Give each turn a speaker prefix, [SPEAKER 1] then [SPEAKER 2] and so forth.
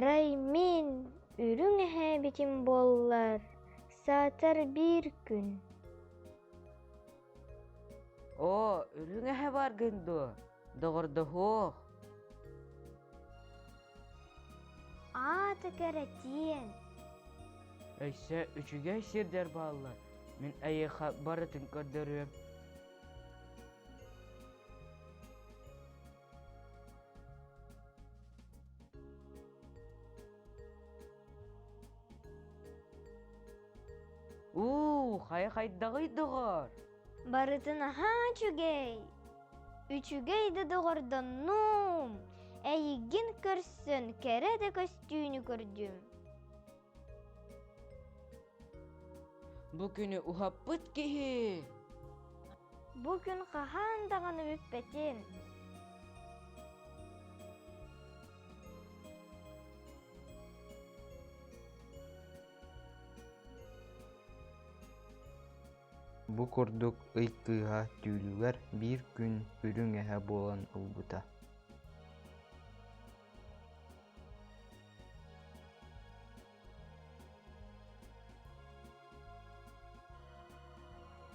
[SPEAKER 1] Арай мен үрүң эһээбитим буоллар, саатар биир күн.
[SPEAKER 2] О, үрүң эһэ баргынду, доҕордоһуох.
[SPEAKER 1] Текерэтиэн.
[SPEAKER 2] Өйсө үчүгэй сирдер бааллар. Мен айыха барытын көрдөрүөм. Хайдагый доҕор.
[SPEAKER 1] Барытын аһаа чүгэй. Үчүгэй да доҕордоннуум. Эйигин көрсөн кэрэ да көстүүнү көрдүм.
[SPEAKER 2] Бу күнү ухаппыт киһи.
[SPEAKER 1] Бу күн хаһаан даҕаны бүппэтин.
[SPEAKER 3] Бу курдук ыйккыыһа түүлүгэр биир күн үрүң эһэ буолан ылбыта